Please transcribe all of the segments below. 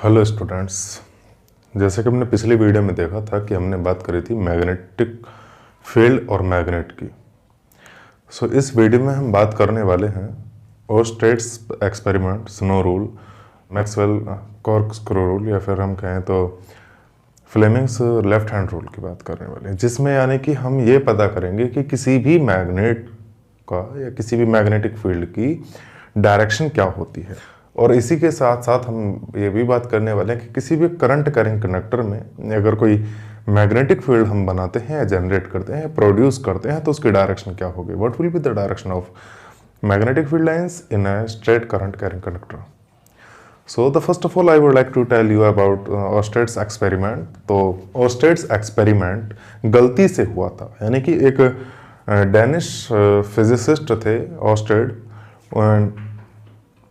Hello students, जैसे कि हमने पिछली वीडियो में देखा था कि हमने बात करी थी मैग्नेटिक फील्ड और मैग्नेट की। इस वीडियो में हम बात करने वाले हैं Oersted's experiment, snow rule, Maxwell corkscrew rule या फिर हम कहें तो फ्लेमिंग्स लेफ्ट हैंड रूल की बात करने वाले हैं, जिसमें यानी कि हम ये पता करेंगे कि किसी भी मैग्नेट का या किसी भी मैग्नेटिक फील्ड की डायरेक्शन क्या होती है। और इसी के साथ साथ हम ये भी बात करने वाले हैं कि किसी भी करंट कैरिंग कंडक्टर में अगर कोई मैग्नेटिक फील्ड हम बनाते हैं या जनरेट करते हैं, प्रोड्यूस करते हैं, तो उसकी डायरेक्शन क्या होगी, what will be the direction of magnetic field lines in a straight current carrying conductor. So the first of all I would like to tell you about Oersted's experiment. तो Oersted's experiment गलती से हुआ था, यानी कि एक Danish physicist थे Oersted,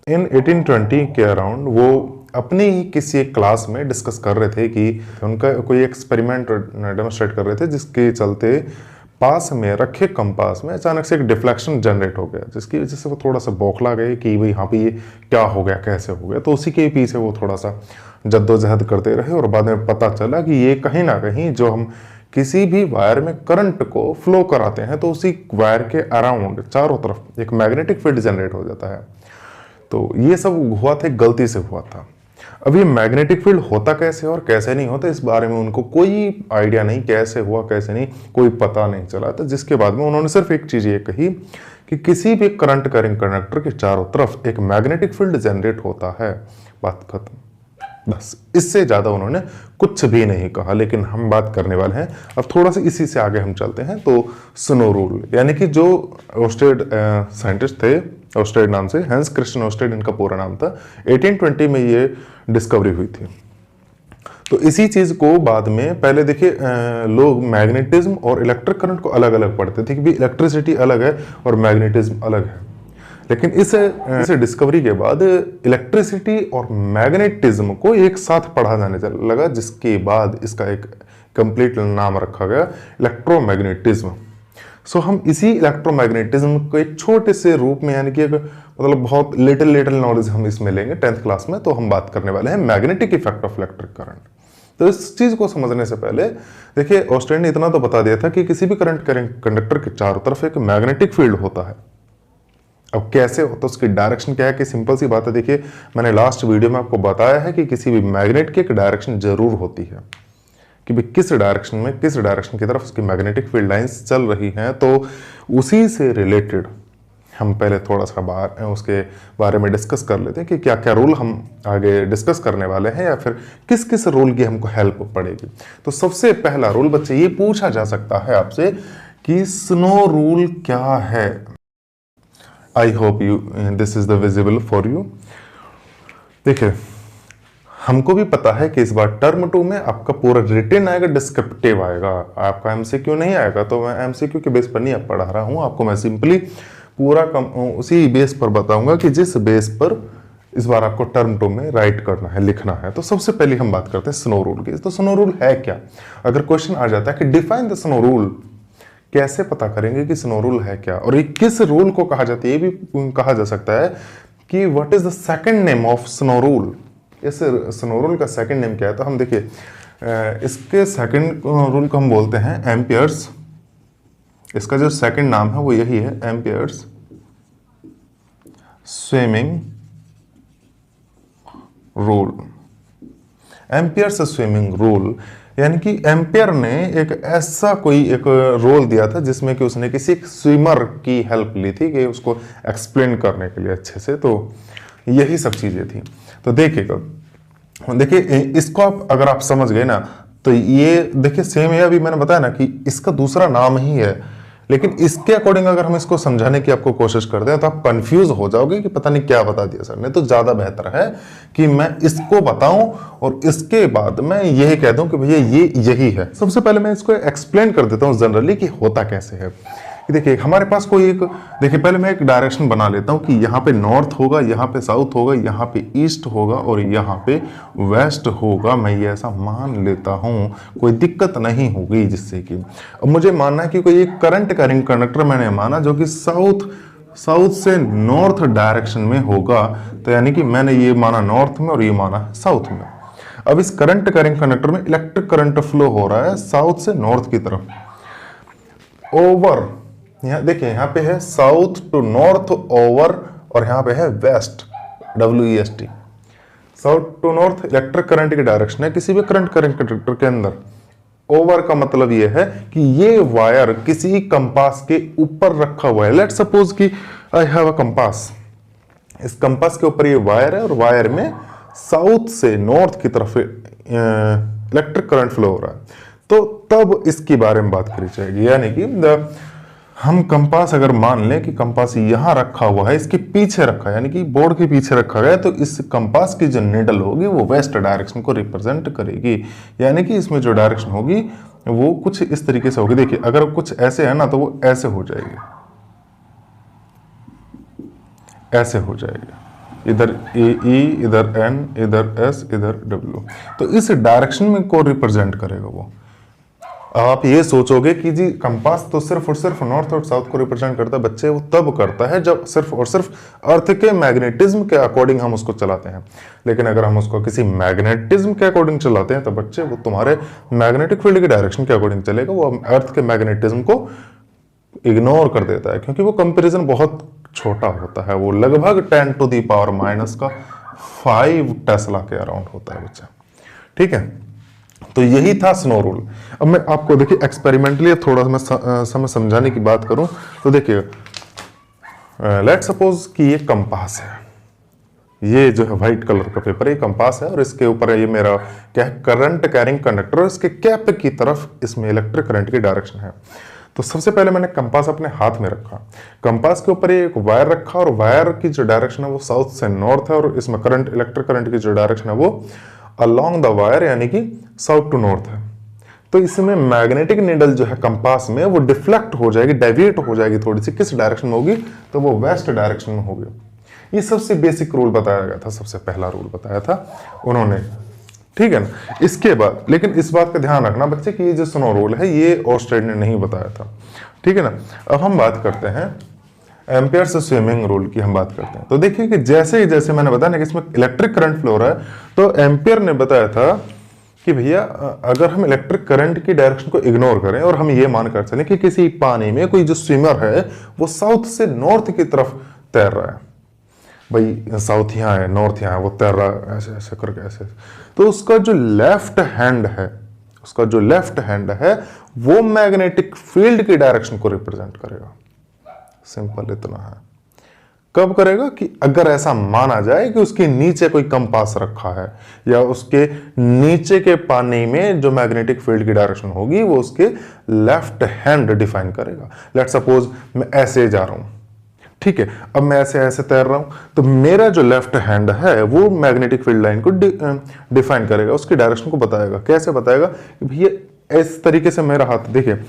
इन 1820 के अराउंड वो अपने ही किसी एक क्लास में डिस्कस कर रहे थे कि उनका कोई एक्सपेरिमेंट डेमोन्स्ट्रेट कर रहे थे, जिसके चलते पास में रखे कंपास में अचानक से एक डिफ्लेक्शन जनरेट हो गया, जिसकी वजह से वो थोड़ा सा बौखला गए कि भाई यहाँ पे ये क्या हो गया, कैसे हो गया। तो उसी के पीछे वो थोड़ा सा जद्दोजहद करते रहे और बाद में पता चला कि ये कहीं ना कहीं जो हम किसी भी वायर में करंट को फ्लो कराते हैं तो उसी वायर के अराउंड चारों तरफ एक मैग्नेटिक फील्ड जनरेट हो जाता है। तो ये सब हुआ था, गलती से हुआ था। अब ये मैग्नेटिक फील्ड होता कैसे और कैसे नहीं होता, इस बारे में उनको कोई आइडिया नहीं, कैसे हुआ कैसे नहीं, कोई पता नहीं चला था। जिसके बाद में उन्होंने सिर्फ एक चीज ये कही कि किसी भी करंट कैरिंग कंडक्टर के चारों तरफ एक मैग्नेटिक फील्ड जनरेट होता है, बात खत्म। बस इससे ज्यादा उन्होंने कुछ भी नहीं कहा। लेकिन हम बात करने वाले हैं अब थोड़ा सा इसी से आगे हम चलते हैं। तो स्नो रूल, यानी कि जो ओर्स्टेड साइंटिस्ट थे, ओर्स्टेड नाम से, हैंस क्रिस्टियन ओर्स्टेड इनका पूरा नाम था, 1820 में ये डिस्कवरी हुई थी। तो इसी चीज को बाद में, पहले देखिए लोग मैग्नेटिज्म और इलेक्ट्रिक करंट को अलग अलग पढ़ते थे कि इलेक्ट्रिसिटी अलग है और मैग्नेटिज्म अलग है। लेकिन इस डिस्कवरी के बाद इलेक्ट्रिसिटी और मैग्नेटिज्म को एक साथ पढ़ा जाने लगा, जिसके बाद इसका एक कंप्लीट नाम रखा गया इलेक्ट्रोमैग्नेटिज्म। हम इसी इलेक्ट्रोमैग्नेटिज्म को एक छोटे से रूप में, यानी कि मतलब बहुत लिटिल नॉलेज हम इसमें लेंगे 10th क्लास में। तो हम बात करने वाले हैं magnetic effect of electric current. तो इस चीज को समझने से पहले देखिए, ओर्स्टेड ने इतना तो बता दिया था कि किसी भी करंट कैरिंग कंडक्टर के चारों तरफ एक मैग्नेटिक फील्ड होता है। अब कैसे होता है, उसकी डायरेक्शन क्या है, कि सिंपल सी बात है। देखिए, मैंने लास्ट वीडियो में आपको बताया है कि किसी भी मैग्नेट की एक डायरेक्शन जरूर होती है कि भाई किस डायरेक्शन की तरफ उसकी मैग्नेटिक फील्ड लाइंस चल रही हैं। तो उसी से रिलेटेड हम पहले थोड़ा सा उसके बारे में डिस्कस कर लेते हैं कि क्या क्या रूल हम आगे डिस्कस करने वाले हैं, या फिर किस किस रूल की हमको हेल्प पड़ेगी। तो सबसे पहला रूल बच्चे ये पूछा जा सकता है आपसे कि स्नो रूल क्या है। I hope this is the visible for you. देखिए, हमको भी पता है कि इस बार टर्म 2 में आपका पूरा रिटन आएगा, डिस्क्रिप्टिव आएगा, आपका एमसीक्यू नहीं आएगा। तो मैं एमसीक्यू के बेस पर नहीं पढ़ा रहा हूं आपको, मैं सिंपली पूरा उसी बेस पर बताऊंगा कि जिस बेस पर इस बार आपको टर्म 2 में राइट करना है, लिखना है। तो सबसे पहले हम बात करते हैं स्नो रूल की। तो स्नो रूल है क्या? अगर क्वेश्चन आ जाता है कि डिफाइन द स्नो रूल, कैसे पता करेंगे कि स्नो रूल है क्या और ये किस रूल को कहा जाता है। ये भी कहा जा सकता है कि what is the second name of snow rule. इस स्नो रूल का सेकंड नेम क्या है? तो हम देखिए, इसके सेकंड रूल को हम बोलते हैं एम्पियर्स। इसका जो सेकंड नाम है वो यही है, amperes swimming rule. Amperes swimming rule, यानी कि एम्पियर ने एक ऐसा कोई एक रोल दिया था जिसमें कि उसने किसी एक स्विमर की हेल्प ली थी कि उसको एक्सप्लेन करने के लिए अच्छे से। तो यही सब चीजें थी। तो देखिए इसको आप अगर आप समझ गए ना, तो ये देखिए सेम है, अभी मैंने बताया ना कि इसका दूसरा नाम ही है। लेकिन इसके अकॉर्डिंग अगर हम इसको समझाने की आपको कोशिश करते हैं तो आप कंफ्यूज हो जाओगे कि पता नहीं क्या बता दिया सर ने। तो ज्यादा बेहतर है कि मैं इसको बताऊं और इसके बाद मैं यही कह दूं कि भैया ये यही है। सबसे पहले मैं इसको एक्सप्लेन कर देता हूं जनरली कि होता कैसे है। देखिए, हमारे पास कोई एक, देखिए पहले मैं एक डायरेक्शन बना लेता हूं कि यहाँ पे नॉर्थ होगा, यहाँ पे साउथ होगा, यहाँ पे ईस्ट होगा और यहाँ पे वेस्ट होगा। मैं ये ऐसा मान लेता हूँ, कोई दिक्कत नहीं होगी जिससे कि अब मुझे मानना है कि कोई एक करंट कैरिंग कंडक्टर मैंने माना जो कि साउथ से नॉर्थ डायरेक्शन में होगा। तो यानी कि मैंने ये माना नॉर्थ में और ये माना साउथ में। अब इस करंट कैरिंग कंडक्टर में इलेक्ट्रिक करंट फ्लो हो रहा है साउथ से नॉर्थ की तरफ ओवर, यहाँ देखिए यहाँ पे है साउथ टू नॉर्थ ओवर, और यहाँ पे है west WEST। South to north electric current की डायरेक्शन है किसी भी करंट कंडक्टर के अंदर। ओवर का मतलब यह है कि ये वायर किसी कंपास के ऊपर रखा हुआ है। लेट्स सपोज कि आई हैव अ कंपास, इस कंपास के ऊपर ये वायर है और वायर में साउथ से नॉर्थ की तरफ इलेक्ट्रिक करंट फ्लो हो रहा है, तो तब इसके बारे में बात करी जाएगी। यानी कि हम कंपास अगर मान लें कि कंपास यहां रखा हुआ है, इसके पीछे रखा है, यानी कि बोर्ड के पीछे रखा गया है, तो इस कंपास की जो निडल होगी वो वेस्ट डायरेक्शन को रिप्रेजेंट करेगी। यानी कि इसमें जो डायरेक्शन होगी वो कुछ इस तरीके से होगी। देखिए अगर कुछ ऐसे है ना तो वो ऐसे हो जाएगी, ऐसे हो जाएगी, इधर E, इधर N, इधर S, इधर W, तो इस डायरेक्शन में को रिप्रेजेंट करेगा वो। आप ये सोचोगे कि जी कंपास तो सिर्फ और सिर्फ नॉर्थ और साउथ को रिप्रेजेंट करता है, बच्चे वो तब करता है जब सिर्फ और सिर्फ अर्थ के मैग्नेटिज्म के अकॉर्डिंग हम उसको चलाते हैं। लेकिन अगर हम उसको किसी मैग्नेटिज्म के अकॉर्डिंग चलाते हैं तो बच्चे वो तुम्हारे मैग्नेटिक फील्ड की डायरेक्शन के अकॉर्डिंग चलेगा, वो अर्थ के मैग्नेटिज्म को इग्नोर कर देता है, क्योंकि वो कंपेरिजन बहुत छोटा होता है, वो लगभग 10 टू दी पावर माइनस का 5 टेस्ला के अराउंड होता है बच्चा। ठीक है, तो यही था स्नो रूल। अब मैं आपको देखिए एक्सपेरिमेंटली थोड़ा मैं समझाने की बात करूं तो देखिए, लेट सपोज कि ये कंपास है, ये जो है व्हाइट कलर का पेपर, ये कंपास है और इसके ऊपर ये मेरा क्या है, करंट कैरिंग कंडक्टर, और इसके कैप की तरफ इसमें इलेक्ट्रिक करंट की डायरेक्शन है। तो सबसे पहले मैंने कंपास अपने हाथ में रखा, कंपास के ऊपर ये एक वायर रखा और वायर की जो डायरेक्शन है वो साउथ से नॉर्थ है, और इसमें करंट इलेक्ट्रिक करंट की जो डायरेक्शन है वो अलोंग द वायर यानी कि साउथ टू नॉर्थ है। तो इसमें मैग्नेटिक निडल जो है कंपास में वो डिफ्लेक्ट हो जाएगी, डेविएट हो जाएगी थोड़ी सी, किस डायरेक्शन में होगी, तो वो वेस्ट डायरेक्शन में होगी। ये सबसे बेसिक रूल बताया गया था, सबसे पहला रूल बताया था उन्होंने, ठीक है ना। इसके बाद लेकिन इस बात का ध्यान रखना बच्चे कि ये जो स्नो रूल है ये ऑस्टेड ने नहीं बताया था, ठीक है ना। अब हम बात करते हैं एम्पियर से स्विमिंग रूल की हम बात करते हैं। तो देखिए कि जैसे मैंने बताया ना कि इसमें इलेक्ट्रिक करंट फ्लो हो रहा है, तो एम्पियर ने बताया था कि भैया अगर हम इलेक्ट्रिक करंट की डायरेक्शन को इग्नोर करें और हम ये मानकर चलें कि किसी पानी में कोई जो स्विमर है वो साउथ से नॉर्थ की तरफ तैर रहा है, भाई साउथ यहाँ है नॉर्थ यहाँ है, वो तैर रहा है ऐसे ऐसे करके ऐसे, तो उसका जो लेफ्ट हैंड है वो मैग्नेटिक फील्ड की डायरेक्शन को रिप्रेजेंट करेगा। सिंपल इतना है। कब करेगा कि अगर ऐसा माना जाए कि उसके नीचे कोई कंपास रखा है या उसके नीचे के पानी में जो मैग्नेटिक फील्ड की डायरेक्शन होगी वो उसके लेफ्ट हैंड डिफाइन करेगा। लेट्स सपोज मैं ऐसे जा रहा हूं, ठीक है, अब मैं ऐसे ऐसे तैर रहा हूं, तो मेरा जो लेफ्ट हैंड है वो मैग्नेटिक फील्ड लाइन को डिफाइन करेगा, उसकी डायरेक्शन को बताएगा। कैसे बताएगा कि भैया इस तरीके से मेरा हाथ, देखिए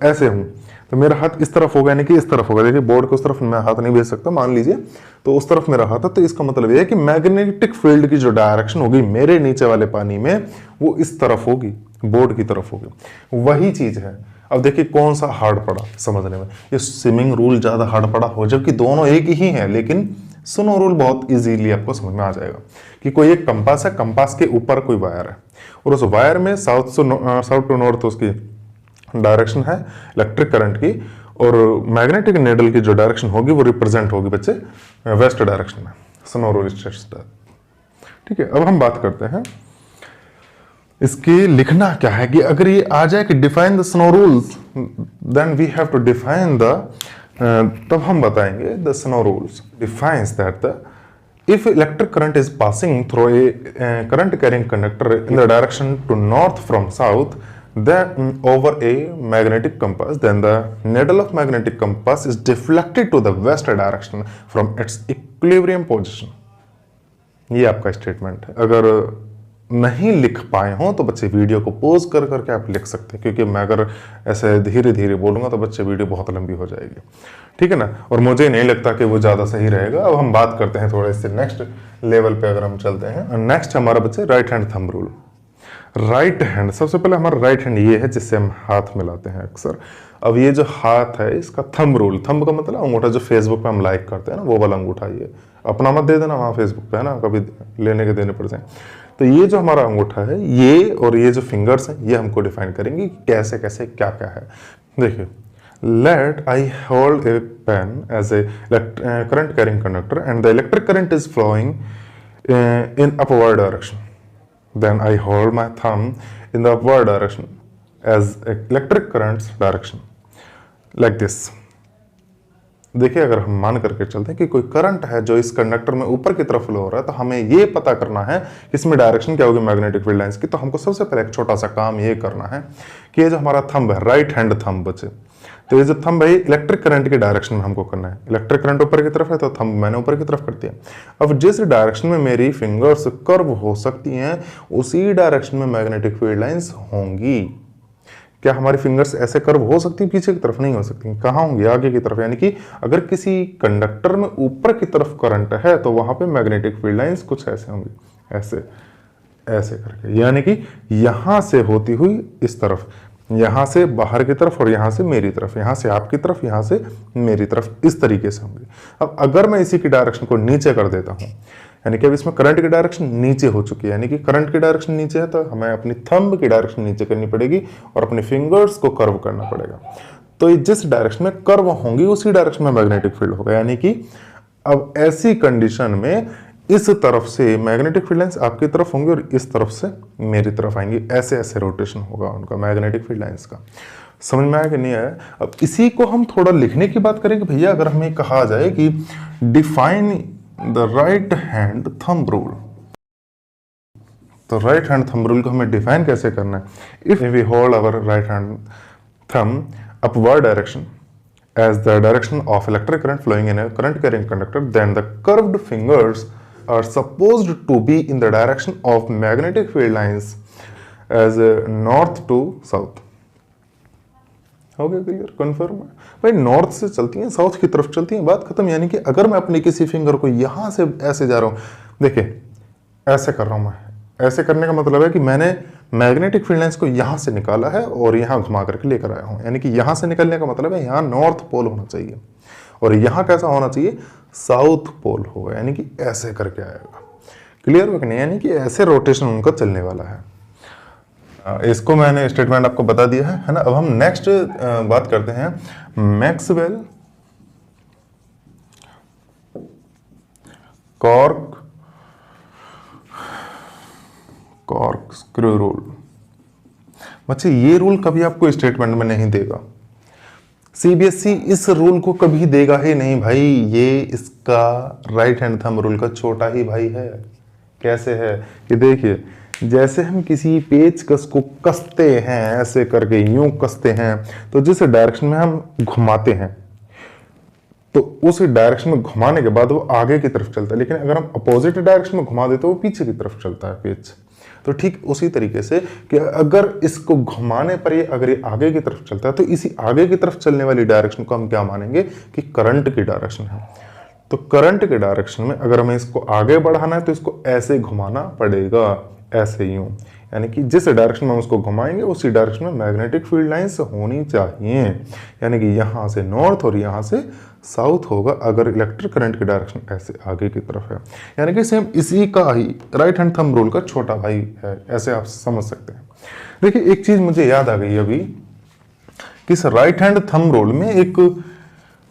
ऐसे हूं तो मेरा हाथ इस तरफ होगा, यानी कि इस तरफ होगा। देखिए बोर्ड को उस तरफ मैं हाथ नहीं भेज सकता, मान लीजिए, तो उस तरफ मेरा हाथ है, तो इसका मतलब यह है कि मैग्नेटिक फील्ड की जो डायरेक्शन होगी मेरे नीचे वाले पानी में वो इस तरफ होगी, बोर्ड की तरफ होगी। वही चीज है। अब देखिए कौन सा हार्ड पड़ा समझने में, ये स्विमिंग रूल ज्यादा हार्ड पड़ा हो, जबकि दोनों एक ही है, लेकिन स्नो रूल बहुत इजीली आपको समझ में आ जाएगा कि कोई एक कंपास है, कंपास के ऊपर कोई वायर है और उस वायर में साउथ टू नॉर्थ उसकी डायरेक्शन है इलेक्ट्रिक करंट की, और मैग्नेटिक निडल की जो डायरेक्शन होगी वो रिप्रेजेंट होगी बच्चे वेस्ट डायरेक्शन में। स्नो रूल ठीक है। अब हम बात करते हैं इसकी लिखना क्या है, कि अगर ये आ जाए कि define the snow rules, then we have to define the, तब हम बताएंगे the snow rules defines that the if electric current is passing through a current carrying conductor in the direction to north from south, then over a magnetic compass, then the needle of magnetic compass is deflected to the west direction from its equilibrium position। ये आपका statement है। अगर नहीं लिख पाए हो तो बच्चे वीडियो को पॉज कर करके आप लिख सकते हैं, क्योंकि मैं अगर ऐसे धीरे धीरे बोलूंगा तो बच्चे वीडियो बहुत लंबी हो जाएगी, ठीक है ना, और मुझे नहीं लगता कि वो ज़्यादा सही रहेगा। अब हम बात करते हैं थोड़े से नेक्स्ट लेवल पे अगर हम चलते हैं। नेक्स्ट हमारा बच्चे right hand thumb rule. Right hand, सबसे पहले हमारा राइट हैंड ये है जिससे हम हाथ मिलाते हैं अक्सर। अब ये जो हाथ है इसका थंब रूल, थंब का मतलब अंगूठा जो फेसबुक पे हम लाइक करते हैं ना, वो वाला अंगूठा, ये अपना मत दे देना वहाँ फेसबुक पे, है ना, कभी लेने के देने पड़ जाए। तो ये जो हमारा अंगूठा है ये और ये जो फिंगर्स हैं ये हमको डिफाइन करेंगे कि कैसे कैसे क्या क्या है। देखिए, let I hold a pen as a current carrying conductor and the electric current is flowing in upward direction. Then I hold my thumb in the upward direction as electric current's direction, like this. देखिए, अगर हम मान करके चलते हैं कि कोई current है जो इस कंडक्टर में ऊपर की तरफ फ्लो हो रहा है, तो हमें ये पता करना है कि इसमें डायरेक्शन क्या होगी मैग्नेटिक फील्ड लाइंस की। तो हमको सबसे पहले एक छोटा सा काम ये करना है कि ये जो हमारा थंब है, राइट हैंड थंब बचे, तो ये जो थंब है इलेक्ट्रिक करंट की डायरेक्शन में हमको करना है। इलेक्ट्रिक करंट ऊपर की तरफ है तो थंब मैंने ऊपर की तरफ कर दिया। अब जिस डायरेक्शन में मेरी फिंगर्स कर्व हो सकती हैं उसी डायरेक्शन में मैग्नेटिक फील्ड लाइंस होंगी। क्या हमारी फिंगर्स ऐसे कर्व हो सकती है? पीछे की तरफ नहीं हो सकती। कहाँ होंगी? आगे की तरफ। यानी कि अगर किसी कंडक्टर में ऊपर की तरफ करंट है तो वहां पे मैग्नेटिक फील्ड लाइंस कुछ ऐसे होंगी, ऐसे ऐसे करके, यानी कि यहां से होती हुई इस तरफ, यहां से बाहर की तरफ और यहां से मेरी तरफ, यहां से आपकी तरफ, यहां से मेरी तरफ, इस तरीके से होंगी। अब अगर मैं इसी की डायरेक्शन को नीचे कर देता हूं, यानी कि अब इसमें करंट की डायरेक्शन नीचे हो चुकी है, यानी कि करंट की डायरेक्शन नीचे है तो हमें अपनी थंब की डायरेक्शन नीचे करनी पड़ेगी और अपने फिंगर्स को कर्व करना पड़ेगा। तो जिस डायरेक्शन में कर्व होंगी उसी डायरेक्शन में मैग्नेटिक फील्ड होगा। यानी कि अब ऐसी कंडीशन में इस तरफ से मैग्नेटिक फील्ड लाइंस आपकी तरफ होंगी और इस तरफ से मेरी तरफ आएंगी। ऐसे ऐसे रोटेशन होगा उनका मैग्नेटिक फील्ड लाइंस का। समझ में आया कि नहीं आया? अब इसी को हम थोड़ा लिखने की बात करेंगे भैया। अगर हमें कहा जाए कि define the right hand thumb rule, तो राइट हैंड थंब रूल को हमें डिफाइन कैसे करना है? If we hold our right hand thumb upward direction as the direction of electric current flowing in a current carrying conductor, then the curved fingers are supposed to be in the direction of magnetic field lines as north to south. हो गया clear? Confirm है भाई? North से चलती हैं, south की तरफ चलती हैं, बात खत्म। यानी कि अगर मैं अपनी किसी फिंगर को यहां से ऐसे जा रहा हूं, देखिए ऐसे कर रहा हूं मैं, ऐसे करने का मतलब है कि मैंने मैग्नेटिक फील्ड लाइंस को यहां से निकाला है और यहां घुमा करके लेकर आया हूं। यानी कि यहां से निकलने का मतलब है यहां नॉर्थ पोल होना चाहिए और यहां कैसा होना चाहिए? साउथ पोल होगा। यानी कि ऐसे करके आएगा। क्लियर हो कि नहीं? यानी कि ऐसे रोटेशन उनका चलने वाला है। इसको मैंने स्टेटमेंट आपको बता दिया है ना। अब हम नेक्स्ट बात करते हैं मैक्सवेल कॉर्कस्क्रू रूल। बच्चे ये रूल कभी आपको स्टेटमेंट में नहीं देगा। सीबीएसई इस रूल को कभी देगा ही नहीं भाई। ये इसका राइट हैंड थंब रूल का छोटा ही भाई है। कैसे है कि देखिए, जैसे हम किसी पेचकस को कसते हैं, ऐसे करके यूं कसते हैं, तो जिस डायरेक्शन में हम घुमाते हैं तो उस डायरेक्शन में घुमाने के बाद वो आगे की तरफ चलता है। लेकिन अगर हम अपोजिट डायरेक्शन में घुमा देते तो वो पीछे की तरफ चलता है पेच। तो ठीक उसी तरीके से कि अगर इसको घुमाने पर ये अगर ये आगे की तरफ चलता है तो इसी आगे की तरफ चलने वाली डायरेक्शन को हम क्या मानेंगे कि करंट की डायरेक्शन है। तो करंट के डायरेक्शन में अगर हमें इसको आगे बढ़ाना है तो इसको ऐसे घुमाना पड़ेगा, ऐसे यूं। यानी कि जिस डायरेक्शन में हम उसको घुमाएंगे उसी डायरेक्शन में मैग्नेटिक फील्ड लाइंस होनी चाहिए। यानी कि यहां से नॉर्थ और यहां से साउथ होगा अगर इलेक्ट्रिक करंट की डायरेक्शन ऐसे आगे की तरफ है। यानी कि सेम इसी का ही राइट हैंड थंब रूल का छोटा भाई है, ऐसे आप समझ सकते हैं। देखिए, एक चीज मुझे याद आ गई अभी कि इस राइट हैंड थंब रूल में एक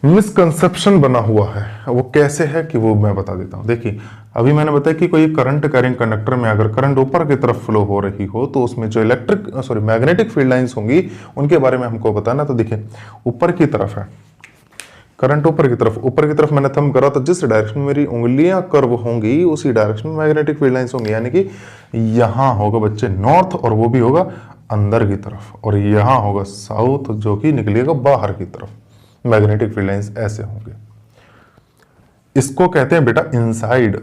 मिसकंसेप्शन बना हुआ है। वो कैसे है कि वो मैं बता देता हूं। देखिए, अभी मैंने बताया कि कोई करंट कैरिंग कंडक्टर में अगर करंट ऊपर की तरफ फ्लो हो रही हो तो उसमें जो मैग्नेटिक फील्ड लाइंस होंगी उनके बारे में हमको बताना। तो देखिए, ऊपर की तरफ है करंट, ऊपर की तरफ मैंने थंब करा तो जिस डायरेक्शन में मेरी उंगलियां कर्व होंगी उसी डायरेक्शन में मैग्नेटिक फील्ड लाइंस होंगी। यानी कि यहां होगा बच्चे नॉर्थ और वो भी होगा अंदर की तरफ, और यहां होगा साउथ जो कि निकलेगा बाहर की तरफ। मैग्नेटिक फील्ड लाइंस ऐसे होंगे। इसको कहते हैं बेटा इनसाइड।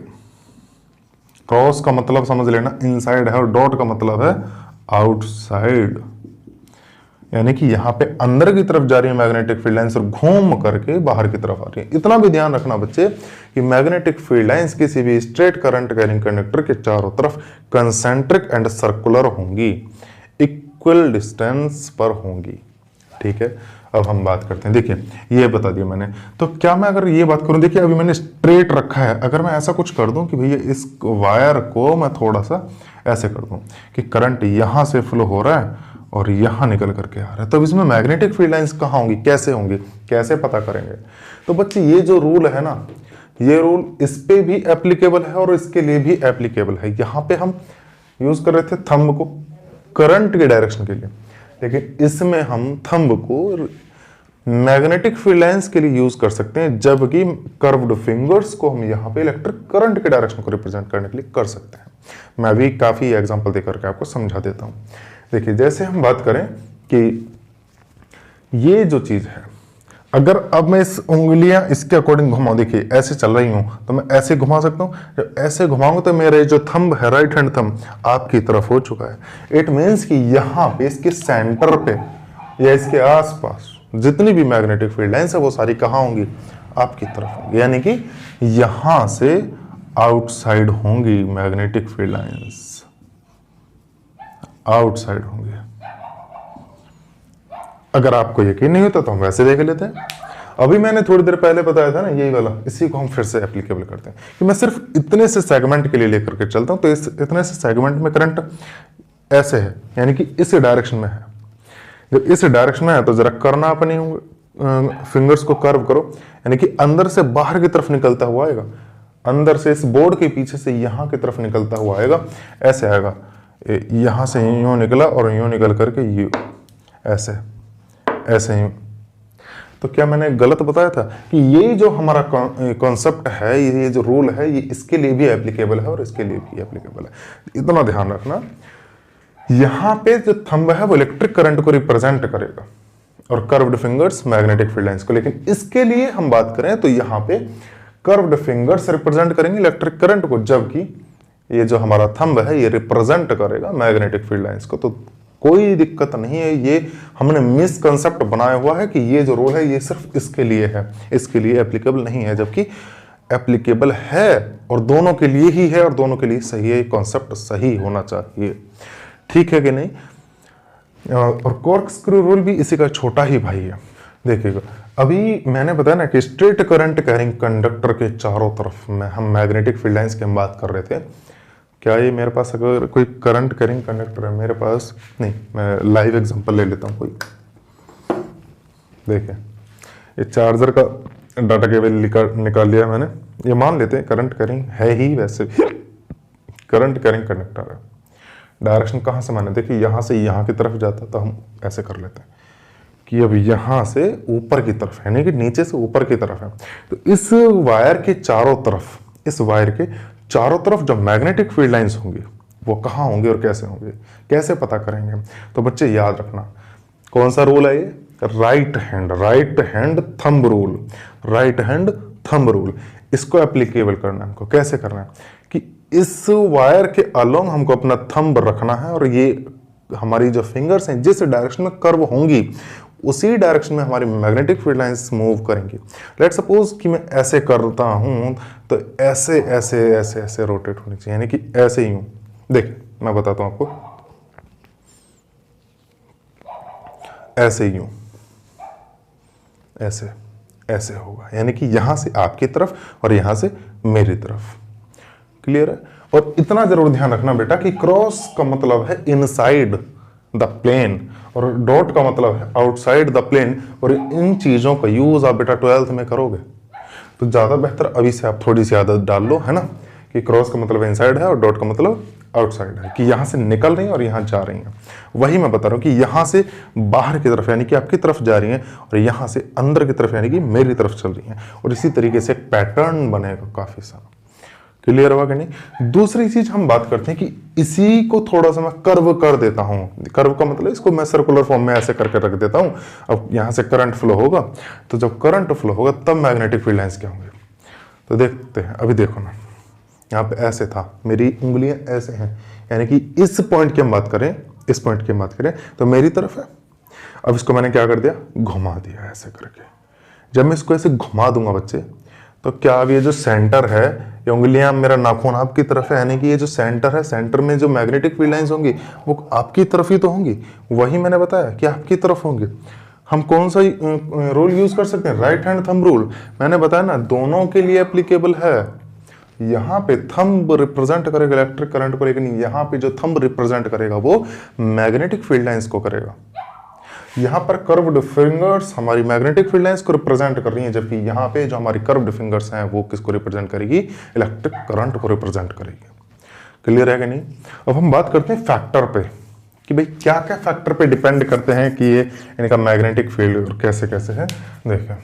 क्रॉस का मतलब समझ लेना इनसाइड है और डॉट का मतलब है आउटसाइड। यानी कि यहां पे अंदर की तरफ जा रही है मैग्नेटिक फील्ड लाइंस और घूम करके बाहर की तरफ आ रही है। इतना भी ध्यान रखना बच्चे कि मैग्नेटिक फील्ड लाइंस किसी भी स्ट्रेट करंट कैरिंग कंडक्टर के चारों तरफ कंसेंट्रिक एंड सर्कुलर होंगी, इक्वल डिस्टेंस पर होंगी। ठीक है, अब हम बात करते हैं। देखिए, ये बता दिया मैंने। तो क्या मैं अगर ये बात करूं, देखिए अभी मैंने स्ट्रेट रखा है, अगर मैं ऐसा कुछ कर दूं कि भैया इस वायर को मैं थोड़ा सा ऐसे कर दूं कि करंट यहां से फ्लो हो रहा है और यहां निकल करके आ रहा है, तो इसमें मैग्नेटिक फील्ड लाइंस कहाँ होंगी, कैसे होंगी, कैसे पता करेंगे। तो बच्चे ये जो रूल है ना, ये रूल इस पे भी एप्लीकेबल है और इसके लिए भी एप्लीकेबल है। यहां पे हम यूज कर रहे थे थंब को करंट के डायरेक्शन के लिए, लेकिन इसमें हम थंब को मैग्नेटिक फील्ड लाइंस के लिए यूज कर सकते हैं, जबकि कर्व्ड फिंगर्स को हम यहाँ पे इलेक्ट्रिक करंट के डायरेक्शन को रिप्रेजेंट करने के लिए कर सकते हैं। मैं अभी काफी एग्जांपल देकर के आपको समझा देता हूँ। देखिए, जैसे हम बात करें कि ये जो चीज है, अगर अब मैं इस उंगलियां इसके अकॉर्डिंग घुमाऊं, देखिए ऐसे चल रही हूं तो मैं ऐसे घुमा सकता हूं, जब ऐसे घुमाऊंगा तो मेरे जो थंब है, राइट हैंड थंब आपकी तरफ हो चुका है। इट मीन्स कि यहां पे इसके सेंटर पे या इसके आसपास जितनी भी मैग्नेटिक फील्ड लाइंस है वो सारी कहां होंगी, आपकी तरफ होंगी, यानी कि यहां से आउटसाइड होंगी मैग्नेटिक फील्ड लाइंस, आउटसाइड होंगे। अगर आपको यकीन नहीं होता तो हम वैसे देख लेते हैं। अभी मैंने थोड़ी देर पहले बताया था ना यही वाला, इसी को हम फिर से एप्लीकेबल करते हैं कि मैं सिर्फ इतने से सेगमेंट के लिए लेकर के चलता हूं, तो इस इतने से सेगमेंट में करंट ऐसे है, यानी कि इस डायरेक्शन में है। जब इस डायरेक्शन में है तो जरा करना अपनी फिंगर्स को कर्व करो, यानी कि अंदर से बाहर की तरफ निकलता हुआ आएगा, अंदर से इस बोर्ड के पीछे से यहां की तरफ निकलता हुआ आएगा, ऐसे आएगा, यहां से यूं निकला और यूं निकल करके यूं, ऐसे ऐसे यूं। तो क्या मैंने गलत बताया था कि ये जो हमारा कॉन्सेप्ट है, ये जो रूल है, ये इसके लिए भी एप्लीकेबल है और इसके लिए भी एप्लीकेबल है। इतना ध्यान रखना, यहां पे जो थंब है वो इलेक्ट्रिक करंट को रिप्रेजेंट करेगा और curved fingers magnetic field lines को। लेकिन इसके लिए हम बात करें तो यहां पे कर्व्ड फिंगर्स रिप्रेजेंट करेंगे इलेक्ट्रिक करंट को, जबकि ये जो हमारा थंब है ये रिप्रेजेंट करेगा मैग्नेटिक फील्ड लाइंस को। तो कोई दिक्कत नहीं है, ये हमने मिसकंसेप्ट बनाया हुआ है कि ये जो रूल है ये सिर्फ इसके लिए है, इसके लिए एप्लीकेबल नहीं है, जबकि एप्लीकेबल है और दोनों के लिए ही है और दोनों के लिए सही है। कॉन्सेप्ट सही होना चाहिए, ठीक है कि नहीं। और कॉर्कस्क्रू रूल भी इसी का छोटा ही भाई है। देखिएगा, अभी मैंने बताया ना कि स्ट्रेट करंट कैरिंग कंडक्टर के चारों तरफ में हम मैग्नेटिक फील्ड लाइंस की हम बात कर रहे थे। क्या ये मेरे पास अगर कोई करंट कैरिंग कंडक्टर है मेरे पास, नहीं, मैं लाइव एग्जांपल ले लेता हूँ कोई। देखिए, ये चार्जर का डाटा केबल निकाल लिया मैंने, ये मान लेते हैं करंट कैरिंग है ही, वैसे करंट कैरिंग कंडक्टर है। डायरेक्शन कहाँ से माने, देखिए यहाँ से यहाँ की तरफ जाता तो हम ऐसे कर लेते हैं कि अब यहाँ से ऊपर की तरफ, यानी कि नीचे से ऊपर की तरफ है। तो इस वायर के चारों तरफ, इस वायर के चारों तरफ जो मैग्नेटिक फील्ड लाइंस होंगी वो कहाँ होंगे और कैसे होंगे, कैसे पता करेंगे। तो बच्चे याद रखना, कौन सा रूल है ये, right hand thumb rule, right hand thumb rule. इसको एप्लीकेबल करना है हमको, कैसे करना है कि इस वायर के अलोंग हमको अपना थंब रखना है और ये हमारी जो फिंगर्स हैं जिस डायरेक्शन में कर्व होंगी उसी डायरेक्शन में हमारी मैग्नेटिक फील्ड लाइंस मूव करेंगी। लेट सपोज कि मैं ऐसे करता हूं तो ऐसे ऐसे ऐसे ऐसे रोटेट होनी चाहिए, यानी कि ऐसे ही हूं। देखिए मैं बताता हूं आपको, ऐसे ही हूं, ऐसे ऐसे होगा, यानी कि यहां से आपकी तरफ और यहां से मेरी तरफ। क्लियर है। और इतना जरूर ध्यान रखना बेटा कि क्रॉस का मतलब है इनसाइड द प्लेन और डॉट का मतलब है आउटसाइड द प्लेन। और इन चीजों का यूज आप बेटा 12th में करोगे तो ज्यादा बेहतर अभी से आप थोड़ी सी आदत डाल लो, है ना, कि क्रॉस का मतलब इनसाइड है और डॉट का मतलब आउटसाइड है, कि यहां से निकल रही हैं और यहां जा रही हैं। वही मैं बता रहा हूं कि यहां से बाहर की तरफ यानी कि आपकी तरफ जा रही हैं और यहां से अंदर की तरफ यानी कि मेरी तरफ चल रही हैं। और इसी तरीके से एक पैटर्न बनेगा काफी सारा। क्लियर हुआ कि नहीं। दूसरी चीज हम बात करते हैं कि इसी को थोड़ा सा मैं कर्व कर देता हूं। कर्व का मतलब इसको मैं सर्कुलर फॉर्म में ऐसे करके रख देता हूं। अब यहां से करंट फ्लो होगा, तो जब करंट फ्लो होगा तब मैग्नेटिक फील्ड लाइंस क्या होंगे, तो देखते हैं। अभी देखो ना, यहाँ पे ऐसे था, मेरी उंगलियां ऐसे हैं, यानी कि इस पॉइंट की हम बात करें, इस पॉइंट की हम बात करें तो मेरी तरफ है। अब इसको मैंने क्या कर दिया, घुमा दिया ऐसे करके। जब मैं इसको ऐसे घुमा दूंगा बच्चे, तो क्या अब ये जो सेंटर है, ये उंगलियां, मेरा नाखून आपकी तरफ है, यानी कि ये जो सेंटर है, सेंटर में जो मैग्नेटिक फील्ड लाइंस होंगी वो आपकी तरफ ही तो होंगी। वही मैंने बताया कि आपकी तरफ होंगे। हम कौन सा रूल यूज कर सकते हैं, राइट हैंड थंब रूल। मैंने बताया ना दोनों के लिए एप्लीकेबल है, यहाँ पे थंब रिप्रेजेंट करेगा इलेक्ट्रिक करंट को, लेकिन यहाँ पे जो थंब रिप्रेजेंट करेगा वो मैग्नेटिक फील्ड लाइंस को करेगा। यहाँ पर कर्व्ड फिंगर्स हमारी मैग्नेटिक फील्ड लाइंस को रिप्रेजेंट कर रही हैं, जबकि यहाँ पे जो हमारी कर्व्ड फिंगर्स हैं वो किसको रिप्रेजेंट करेगी, इलेक्ट्रिक करंट को रिप्रेजेंट करेगी। क्लियर है कि नहीं? अब हम बात करते हैं फैक्टर पे कि भाई क्या क्या फैक्टर पे डिपेंड करते हैं कि ये इनका मैग्नेटिक फील्ड और कैसे कैसे है। देखिए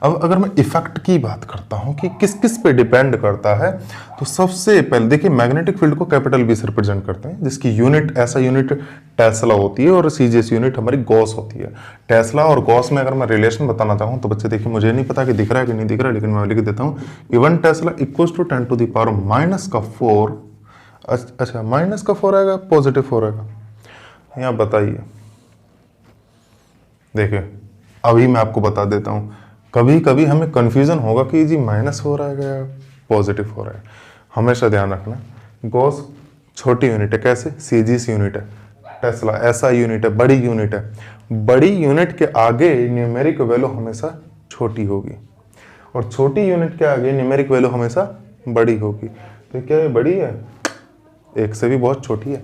अब अगर मैं इफेक्ट की बात करता हूं कि किस किस पे डिपेंड करता है, तो सबसे पहले देखिए मैग्नेटिक फील्ड को कैपिटल बी से रिप्रेजेंट करते हैं, जिसकी यूनिट ऐसा यूनिट टेस्ला होती है और सीजीएस यूनिट हमारी गॉस होती है। टेस्ला और गॉस में अगर मैं रिलेशन बताना चाहूँ तो बच्चे देखिए मुझे नहीं पता कि दिख रहा है कि नहीं दिख रहा है, लेकिन मैं लिख देता हूँ कि 1 tesla equals to 10 to the power -4। अच्छा -4 आएगा, +4 आएगा, यहाँ बताइए। देखिए अभी मैं आपको बता देता हूँ, कभी कभी हमें कंफ्यूजन होगा कि जी -4 आएगा या +4 आएगा। हमेशा ध्यान रखना गॉस छोटी यूनिट है, कैसे, सीजीएस यूनिट है, टेस्ला ऐसा यूनिट है, बड़ी यूनिट है। बड़ी यूनिट के आगे न्यूमेरिक वैल्यू हमेशा छोटी होगी और छोटी यूनिट के आगे न्यूमेरिक वैल्यू हमेशा बड़ी होगी। तो क्या ये बड़ी है, एक से भी बहुत छोटी है,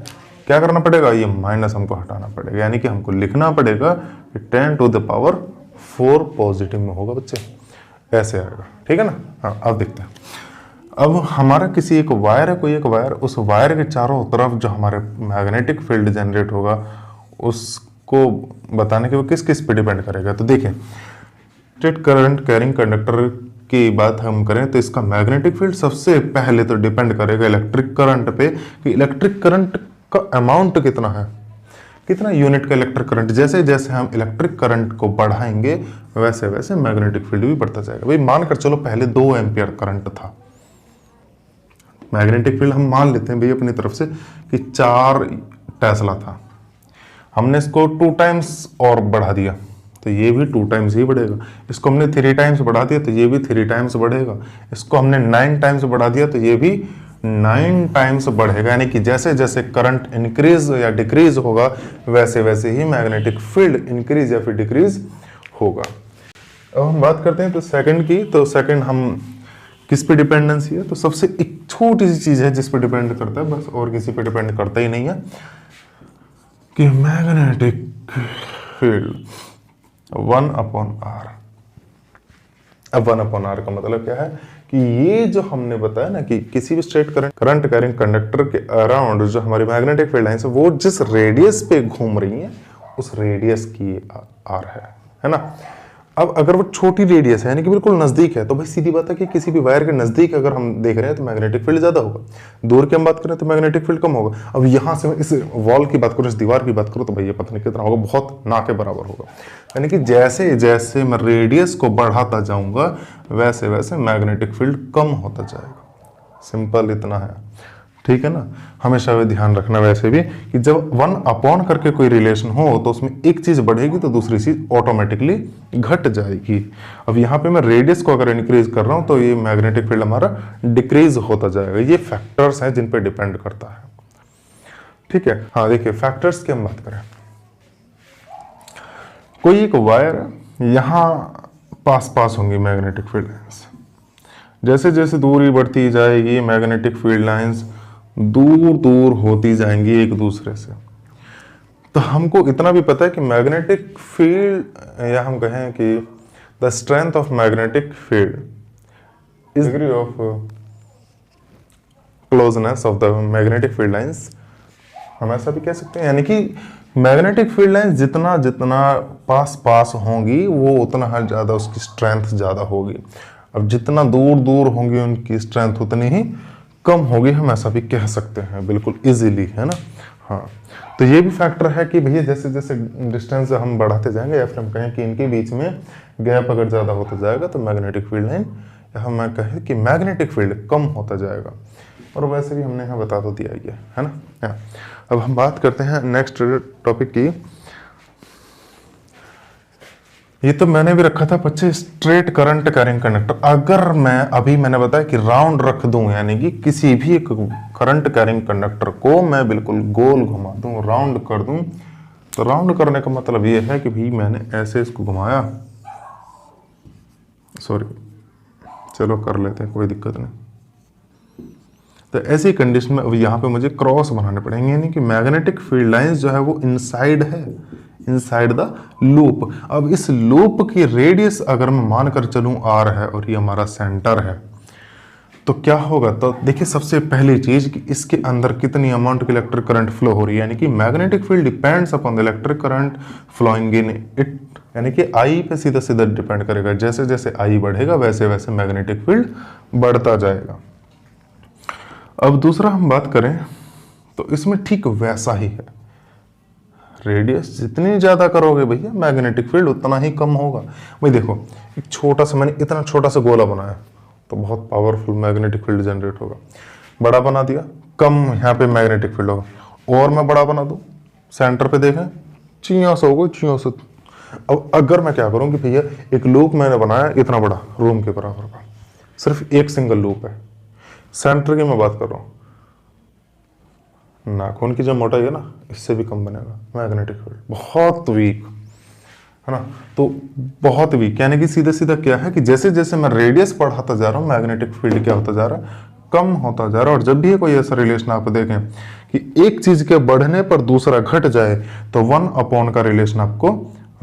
क्या करना पड़ेगा, ये माइनस हमको हटाना पड़ेगा, यानी कि हमको लिखना पड़ेगा कि 10 टू द पावर 4 पॉजिटिव में होगा बच्चे, ऐसे आएगा। ठीक है ना? हाँ अब देखते हैं। अब हमारा किसी एक वायर है, कोई एक वायर, उस वायर के चारों तरफ जो हमारे मैग्नेटिक फील्ड जनरेट होगा उसको बताने के वो किस किस पे डिपेंड करेगा। तो देखिए स्ट्रेट करंट कैरिंग कंडक्टर की बात हम करें तो इसका मैग्नेटिक फील्ड सबसे पहले तो डिपेंड करेगा इलेक्ट्रिक करंट पे, कि इलेक्ट्रिक करंट का अमाउंट कितना है, कितना यूनिट का इलेक्ट्रिक करंट। जैसे जैसे हम इलेक्ट्रिक करंट को बढ़ाएंगे वैसे वैसे मैग्नेटिक फील्ड भी बढ़ता जाएगा। भाई मानकर चलो पहले 2 एम्पियर करंट था, मैग्नेटिक फील्ड हम मान लेते हैं भाई अपनी तरफ से कि 4 टेस्ला था, हमने इसको 2 टाइम्स और बढ़ा दिया तो ये भी 2 टाइम्स ही बढ़ेगा। इसको हमने 3 टाइम्स बढ़ा दिया तो ये भी 3 टाइम्स बढ़ेगा। इसको हमने 9 टाइम्स बढ़ा दिया तो ये भी 9 टाइम्स बढ़ेगा। यानी कि जैसे जैसे करंट इंक्रीज या डिक्रीज होगा वैसे वैसे ही मैग्नेटिक फील्ड इंक्रीज या फिर डिक्रीज होगा। अब हम बात करते हैं तो सेकंड की, तो सेकंड हम किस पे डिपेंडेंसी है, तो सबसे एक छोटी सी चीज है जिस पे डिपेंड करता है बस, और किसी पे डिपेंड करता ही नहीं है, कि मैग्नेटिक फील्ड 1/r। अब 1/r का मतलब क्या है कि ये जो हमने बताया ना कि किसी भी स्ट्रेट करंट कैरिंग कंडक्टर के अराउंड जो हमारी मैग्नेटिक फील्ड लाइंस है वो जिस रेडियस पे घूम रही है उस रेडियस की आर है ना। अब अगर वो छोटी रेडियस है यानी कि बिल्कुल नजदीक है तो भाई सीधी बात है कि किसी भी वायर के नजदीक अगर हम देख रहे हैं तो मैग्नेटिक फील्ड ज्यादा होगा, दूर की हम बात करें तो मैग्नेटिक फील्ड कम होगा। अब यहाँ से इस वॉल की बात करूँ, इस दीवार की बात करूँ तो भाई ये पता नहीं कितना होगा, बहुत ना के बराबर होगा। यानी कि जैसे जैसे मैं रेडियस को बढ़ाता जाऊंगा वैसे वैसे मैग्नेटिक फील्ड कम होता जाएगा। सिंपल इतना है, ठीक है ना। हमेशा वे ध्यान रखना वैसे भी कि जब 1/, करके कोई रिलेशन हो तो उसमें एक चीज बढ़ेगी तो दूसरी चीज ऑटोमेटिकली घट जाएगी। अब यहाँ पे मैं रेडियस को अगर इंक्रीज कर रहा हूं तो ये मैग्नेटिक फील्ड हमारा डिक्रीज होता जाएगा। ये फैक्टर्स हैं जिन पे डिपेंड करता है, ठीक है। हाँ देखिए फैक्टर्स की हम बात करें, कोई एक वायर यहां पास पास होंगी मैग्नेटिक फील्ड लाइंस, जैसे जैसे दूरी बढ़ती जाएगी मैग्नेटिक फील्ड लाइंस दूर दूर होती जाएंगी एक दूसरे से। तो हमको इतना भी पता है कि मैग्नेटिक फील्ड, या हम कहें कि the strength of magnetic field is degree of closeness of the magnetic field lines, हम ऐसा भी कह सकते हैं। यानी कि मैग्नेटिक फील्ड लाइंस जितना जितना पास पास होंगी वो उतना ज्यादा उसकी स्ट्रेंथ ज्यादा होगी। अब जितना दूर दूर होंगी उनकी स्ट्रेंथ उतनी ही कम होगी, हम ऐसा भी कह सकते हैं बिल्कुल इजीली, है ना। हाँ तो ये भी फैक्टर है कि भैया जैसे जैसे डिस्टेंस हम बढ़ाते जाएंगे या फिर हम कहें कि इनके बीच में गैप अगर ज़्यादा होता जाएगा तो मैग्नेटिक फील्ड लाइन, या हम कहें कि मैग्नेटिक फील्ड कम होता जाएगा। और वैसे भी हमने यहाँ बता तो दिया ही है ना। हाँ अब हम बात करते हैं नेक्स्ट टॉपिक की। ये तो मैंने भी रखा था बच्चे स्ट्रेट करंट कैरिंग कंडक्टर। अगर मैं अभी मैंने बताया कि राउंड रख दूं, यानी कि किसी भी करंट कैरिंग कंडक्टर को मैं बिल्कुल गोल घुमा दूं, राउंड कर दूं, तो राउंड करने का मतलब ये है कि भाई मैंने ऐसे इसको घुमाया, सॉरी चलो कर लेते हैं कोई दिक्कत नहीं। तो ऐसी कंडीशन में अब यहाँ पे मुझे क्रॉस बनाने पड़ेंगे, यानी कि मैग्नेटिक फील्ड लाइंस जो है वो इनसाइड है, इनसाइड द लूप। अब इस लूप की रेडियस अगर मैं मानकर चलूं r है और ये हमारा सेंटर है, तो क्या होगा? तो देखिए सबसे पहली चीज कि इसके अंदर कितनी अमाउंट की इलेक्ट्रिक करंट फ्लो हो रही है, यानी कि magnetic field depends upon the electric current flowing in it, यानी कि आई पे सीधा सीधा डिपेंड करेगा। जैसे जैसे आई बढ़ेगा वैसे वैसे मैग्नेटिक फील्ड बढ़ता जाएगा। अब दूसरा हम बात करें तो इसमें ठीक वैसा ही है, रेडियस जितनी ज्यादा करोगे भैया मैग्नेटिक फील्ड उतना ही कम होगा। भाई देखो एक छोटा सा, मैंने इतना छोटा सा गोला बनाया तो बहुत पावरफुल मैग्नेटिक फील्ड जनरेट होगा। बड़ा बना दिया, कम यहाँ पे मैग्नेटिक फील्ड होगा। और मैं बड़ा बना दूं, सेंटर पे देखें चिया से होगा, चिया से। अब अगर मैं क्या करूं कि भैया एक लूप मैंने बनाया इतना बड़ा, रूम के बराबर का, सिर्फ एक सिंगल लूप है, सेंटर की मैं बात कर रहा हूं, नाखून की जो मोटाई है ना इससे भी कम बनेगा मैग्नेटिक फील्ड, बहुत वीक है ना। तो बहुत वीक, यानी कि सीधा सीधा क्या है कि जैसे जैसे मैं रेडियस बढ़ाता जा रहा हूँ मैग्नेटिक फील्ड क्या होता जा रहा है, कम होता जा रहा है। और जब भी कोई ऐसा रिलेशन आप देखें कि एक चीज के बढ़ने पर दूसरा घट जाए तो 1 का रिलेशन आपको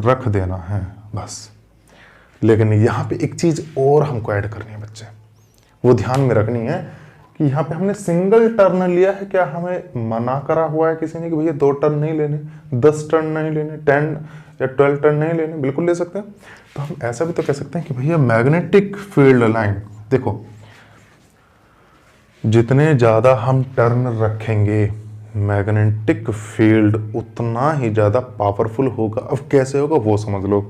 रख देना है बस। लेकिन यहाँ पे एक चीज और हमको ऐड करनी है बच्चे, वो ध्यान में रखनी है कि यहाँ पे हमने सिंगल टर्न लिया है। क्या हमें मना करा हुआ है किसी ने कि भैया 2 टर्न नहीं लेने, 10 टर्न नहीं लेने, 10 या 12 टर्न नहीं लेने? बिल्कुल ले सकते हैं। तो हम ऐसा भी तो कह सकते हैं कि भैया मैग्नेटिक फील्ड लाइन, देखो जितने ज्यादा हम टर्न रखेंगे मैग्नेटिक फील्ड उतना ही ज्यादा पावरफुल होगा। अब कैसे होगा वो समझ लो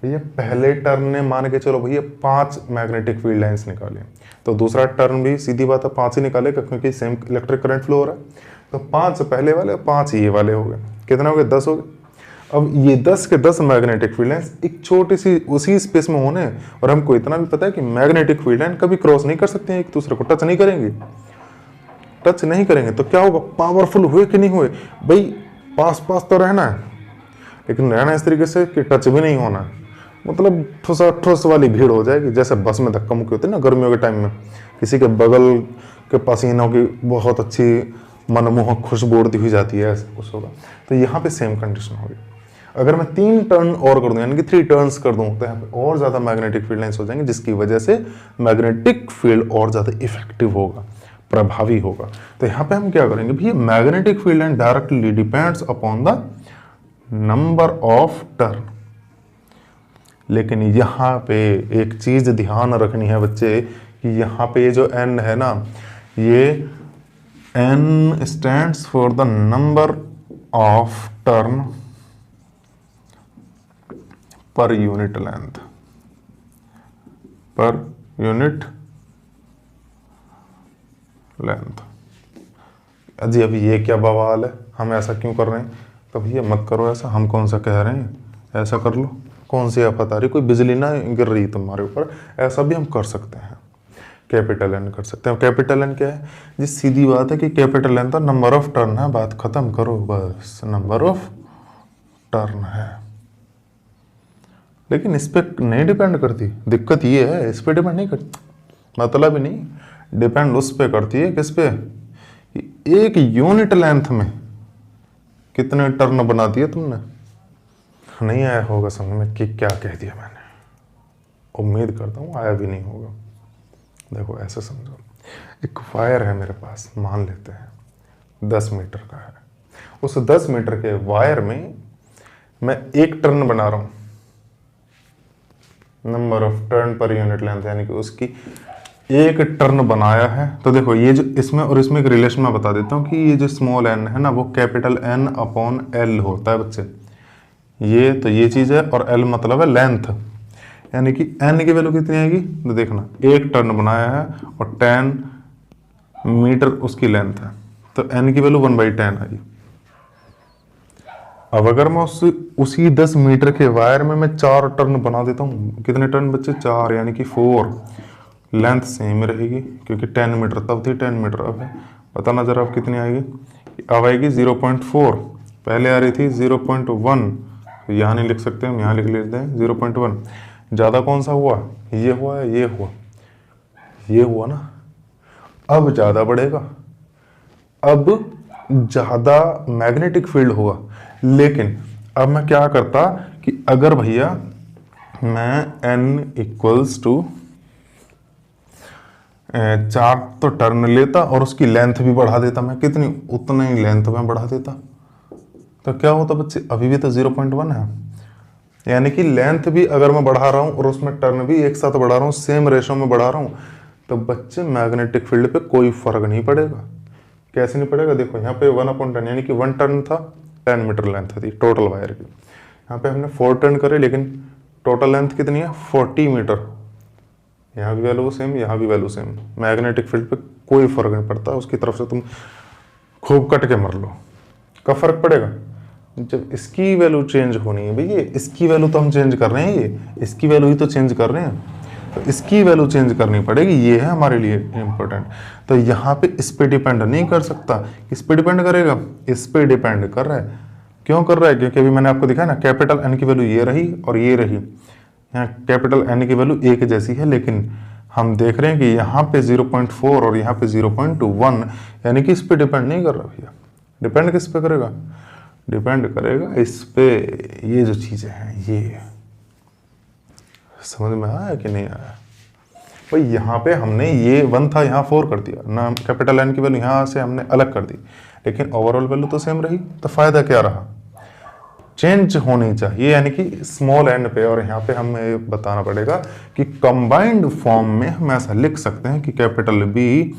भैया। पहले टर्न ने मान के चलो भैया 5 मैग्नेटिक फील्ड लाइंस निकाले, तो दूसरा टर्न भी सीधी बात है 5 ही निकालेगा क्योंकि सेम इलेक्ट्रिक करंट फ्लो हो रहा है। तो 5 पहले वाले, 5 ये वाले हो गए, कितना हो गए? 10 हो गए। अब ये 10 के 10 मैग्नेटिक फील्ड लाइंस एक छोटी सी उसी स्पेस में होने, और हमको इतना भी पता है कि मैग्नेटिक फील्ड लाइन कभी क्रॉस नहीं कर सकते हैं, एक दूसरे को टच नहीं करेंगे, टच नहीं करेंगे। तो क्या होगा? पावरफुल हुए कि नहीं हुए भाई, पास पास तो रहना है, लेकिन रहना इस तरीके से कि टच भी नहीं होना है। मतलब ठुसा ठुस वाली भीड़ हो जाएगी, जैसे बस में धक्का मुक्की होती है ना गर्मियों के टाइम में, किसी के बगल के पसीनों की बहुत अच्छी मनमोहक खुशबू उड़ती हुई जाती है, ऐसा कुछ होगा। तो यहाँ पे सेम कंडीशन होगी। अगर मैं 3 टर्न और कर दूं, यानी कि 3 टर्न्स कर दूं, तो यहाँ पे और ज्यादा मैग्नेटिक फील्ड लाइंस हो जाएंगे, जिसकी वजह से मैग्नेटिक फील्ड और ज्यादा इफेक्टिव होगा, प्रभावी होगा। तो यहाँ पे हम क्या करेंगे भैया, magnetic field line directly depends upon the number of turn. लेकिन यहाँ पे एक चीज ध्यान रखनी है बच्चे कि यहाँ पे ये जो n है ना, ये n stands for the number of turn per unit length, per unit length. अजी अभी ये क्या बवाल है, हम ऐसा क्यों कर रहे हैं? तो भैया मत करो ऐसा, हम कौन सा कह रहे हैं, ऐसा कर लो। कौन सी आफत आ रही, कोई बिजली ना गिर रही तुम्हारे ऊपर, ऐसा भी हम कर सकते हैं। कैपिटल एन कर सकते हैं। कैपिटल एन क्या है जी? सीधी बात है कि कैपिटल एन तो नंबर ऑफ टर्न है, बात खत्म करो बस, नंबर ऑफ टर्न है। लेकिन इस पे नहीं डिपेंड करती, दिक्कत ये है, इस पे डिपेंड नहीं करती, मतलब ही नहीं, डिपेंड उस पे करती है, किस पे? एक यूनिट लेंथ में कितने टर्न बना दिए तुमने। नहीं आया होगा समझ में कि क्या कह दिया मैंने, उम्मीद करता हूँ आया भी नहीं होगा। देखो ऐसे समझो, एक वायर है मेरे पास, मान लेते हैं 10 मीटर का है। उस 10 मीटर के वायर में मैं 1 टर्न बना रहा हूँ, number of turn per unit length, यानी कि उसकी 1 टर्न बनाया है। तो देखो ये जो इसमें और इसमें एक रिलेशन मैं बता देता हूँ कि ये जो स्मॉल n है ना, वो कैपिटल N अपॉन L होता है बच्चे। ये तो ये चीज है, और L मतलब है लेंथ, यानी कि n की वैल्यू कितनी आएगी? तो देखना 1 टर्न बनाया है और 10 मीटर उसकी लेंथ है, तो n की वैल्यू 1/10 आई। अब अगर मैं उसी 10 मीटर के वायर में मैं 4 टर्न बना देता हूँ, कितने टर्न बच्चे? 4, यानी कि 4, लेंथ सेम रहेगी क्योंकि 10 मीटर तब थी, 10 मीटर अब है। बताना जरा अब कितनी आएगी? अब आएगी 0.4, पहले आ रही थी 0.1, तो यहाँ नहीं लिख सकते हम, यहाँ लिख लेते हैं 0.1। ज़्यादा कौन सा हुआ? ये हुआ, ये हुआ, ये हुआ ना। अब ज़्यादा बढ़ेगा, अब ज़्यादा मैग्नेटिक फील्ड होगा। लेकिन अब मैं क्या करता कि अगर भैया मैं n इक्वल्स टू 4 तो टर्न लेता और उसकी लेंथ भी बढ़ा देता, मैं कितनी, उतना ही लेंथ में बढ़ा देता, तो क्या होता बच्चे, अभी भी तो 0.1 है। यानी कि लेंथ भी अगर मैं बढ़ा रहा हूँ और उसमें टर्न भी एक साथ बढ़ा रहा हूँ, सेम रेशो में बढ़ा रहा हूँ, तो बच्चे मैग्नेटिक फील्ड पे कोई फर्क नहीं पड़ेगा। कैसे नहीं पड़ेगा, देखो यहाँ पे 1/10 यानी कि 1 टर्न था, 10 मीटर लेंथ थी टोटल वायर की। यहाँ पे हमने 4 टर्न करे, लेकिन टोटल लेंथ कितनी है, 40 मीटर। यहाँ भी वैल्यू सेम, यहाँ भी वैल्यू सेम। मैग्नेटिक फील्ड पे कोई फर्क नहीं पड़ता, उसकी तरफ से तुम खूब कट के मर लो। कब फर्क पड़ेगा, जब इसकी वैल्यू चेंज होनी है। भैया इसकी वैल्यू तो हम चेंज कर रहे हैं, ये इसकी वैल्यू ही तो चेंज कर रहे हैं, तो इसकी वैल्यू चेंज करनी पड़ेगी, ये है हमारे लिए इंपॉर्टेंट। तो यहाँ पे इस पे डिपेंड नहीं कर सकता, किस पे डिपेंड करेगा, इस पे डिपेंड कर रहा है। क्यों कर रहा है, क्योंकि अभी मैंने आपको दिखाया ना, कैपिटल एन की वैल्यू ये रही और ये रही। यहाँ कैपिटल एन की वैल्यू एक जैसी है, लेकिन हम देख रहे हैं कि यहाँ पे 0.4 और यहाँ पे 0.1, यानी कि इस पे डिपेंड नहीं कर रहा भैया। डिपेंड किस पे करेगा, डिपेंड करेगा इस पे। ये जो चीज़ें हैं, ये समझ में आया कि नहीं आया भाई। यहाँ पे हमने ये 1 था, यहाँ 4 कर दिया ना, कैपिटल एन की वैल्यू यहाँ से हमने अलग कर दी, लेकिन ओवरऑल वैल्यू तो सेम रही। तो फायदा क्या रहा, चेंज होनी चाहिए, यानी कि स्मॉल एंड पे। और यहाँ पे हमें बताना पड़ेगा कि कंबाइंड फॉर्म में हम ऐसा लिख सकते हैं कि capital B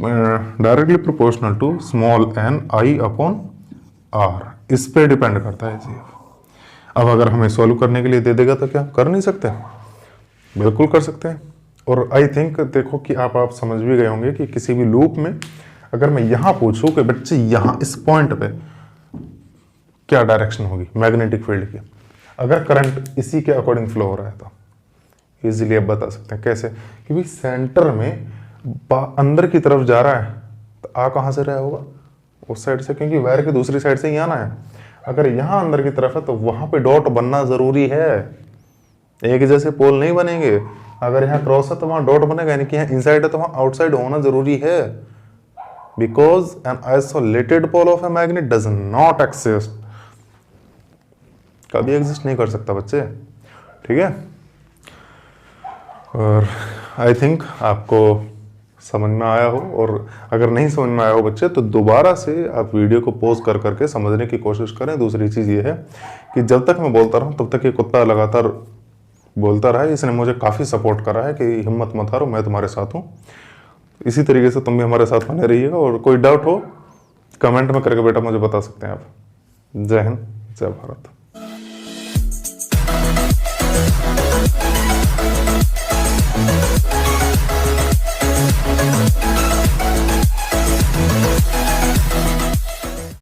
directly proportional to small n I upon r, इस पे डिपेंड करता है जी। अब अगर हमें सॉल्व करने के लिए दे देगा तो क्या कर नहीं सकते, बिल्कुल कर सकते हैं। और आई थिंक देखो कि आप समझ भी गए होंगे कि किसी भी लूप में अगर मैं यहाँ पूछूं कि बच्चे यहाँ इस पॉइंट पे क्या डायरेक्शन होगी मैग्नेटिक फील्ड की, अगर करंट इसी के अकॉर्डिंग फ्लो हो रहा है तो इजीली आप बता सकते हैं। कैसे, कि भाई सेंटर में अंदर की तरफ जा रहा है, तो आ कहाँ से रहा होगा, उस साइड से, क्योंकि वायर की दूसरी साइड से ही आना है। अगर यहाँ अंदर की तरफ है तो वहां पे डॉट बनना जरूरी है, एक जैसे पोल नहीं बनेंगे। अगर यहाँ क्रॉस है तो वहां डॉट बनेगा, यानी कि यहाँ इनसाइड है तो वहां आउटसाइड होना जरूरी है। Because an isolated pole of a magnet does not exist, कभी एग्जिस्ट नहीं कर सकता बच्चे, ठीक है। और आई थिंक आपको समझ में आया हो, और अगर नहीं समझ में आया हो बच्चे तो दोबारा से आप वीडियो को पॉज कर करके समझने की कोशिश करें। दूसरी चीज़ ये है कि जब तक मैं बोलता रहूं तब तक ये कुत्ता लगातार बोलता रहा है, इसने मुझे काफ़ी सपोर्ट करा है कि हिम्मत मत हारो, मैं तुम्हारे साथ हूँ। इसी तरीके से तुम भी हमारे साथ बने रहिएगा, और कोई डाउट हो कमेंट में करके बेटा मुझे बता सकते हैं आप। जय हिंद, जय भारत।